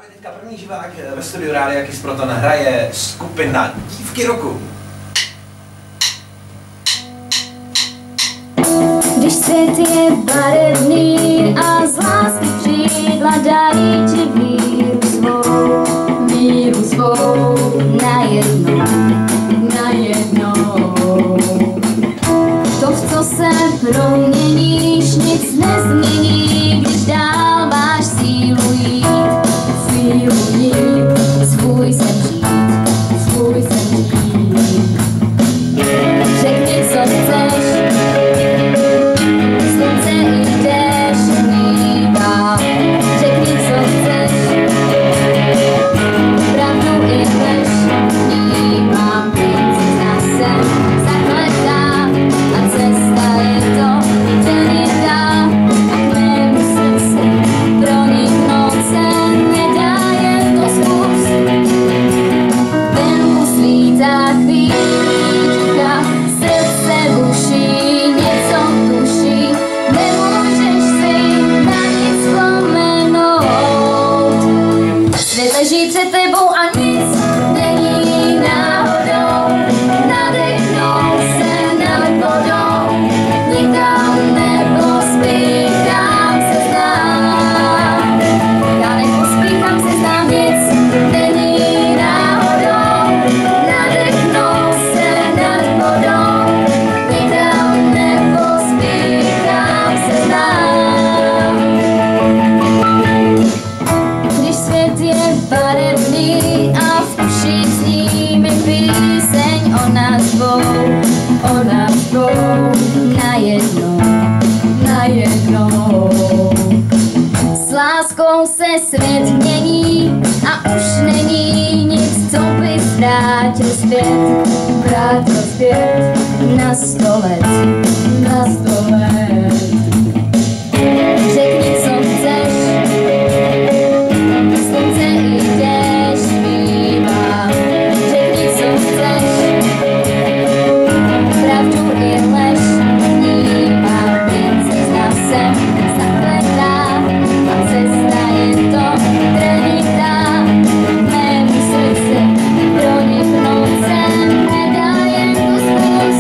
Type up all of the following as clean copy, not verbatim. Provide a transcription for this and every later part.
Právě teďka první živák ve studiu Rádia Kiss Proton hraje skupina Dívky roku. Když svět je barevný a z lásky křídla dají ti víru svou, najednou. To, v co se proměníš, nic nezmění, když dál máš sílu jít, svůj sen žít. Řekni, co chceš, slunce i déšť mívá. Řekni, co chceš, pravdu i lež vnímám. Princezna jsem zakletá a cesta je to tenitá. A k mému srdci proniknout se nedá, jen to zkus. Venku svítá chvílíčka, srdce buší, něco tuší, nemůžeš si na nic vzpomenout. Svět leží před tebou a nic není náhodou, nadechnou se nad vodou, nikam nepospíchám se znám. Já nepospíchám se znám, nic není náhodou, nadechnou se nad vodou, nikam nepospíchám se znám. Když svět je barevný a v uši zní mi píseň o nás dvou, najednou. S láskou se svět mění a už není nic, co by vrátil zpět na 100 let. Řekni, co chceš, slunce i déšť mívá. Řekni, co chceš, pravdu i lež vnímám. Princezna jsem zakletá a cesta je to trnitá. K mému srdci proniknout se nedá, jen to zkus.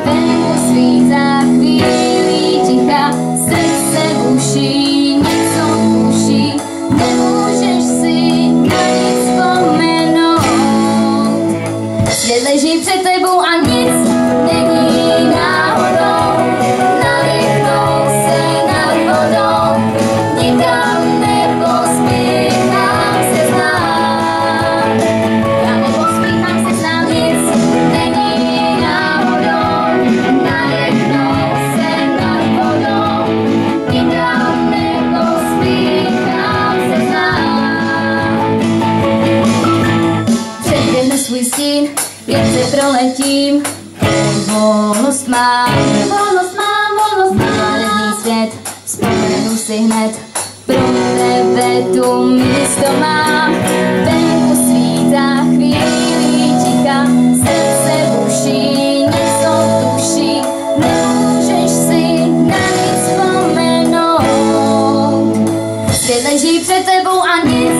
Venku svítá chvílí ticha, srdce buší, něco tuší, nemůžeš si na nic vzpomenout. Svět leží před tebou a nic není náhodou, nadechnou se nad vodou, nikam nepospíchám se znám. Já nepospíchám se znám, nic není náhodou, nadechnou se nad vodou, nikam nepospíchám se znám. Předběhnu svůj stín, jen se proletím, volnost mám. Národní svět, vzpomenu si hned, pro tebe tu místo mám. Venku svítá chvílí ticha, srdce buší, něco tuší, nemůžeš si na nic vzpomenout. Svět leží před tebou a nic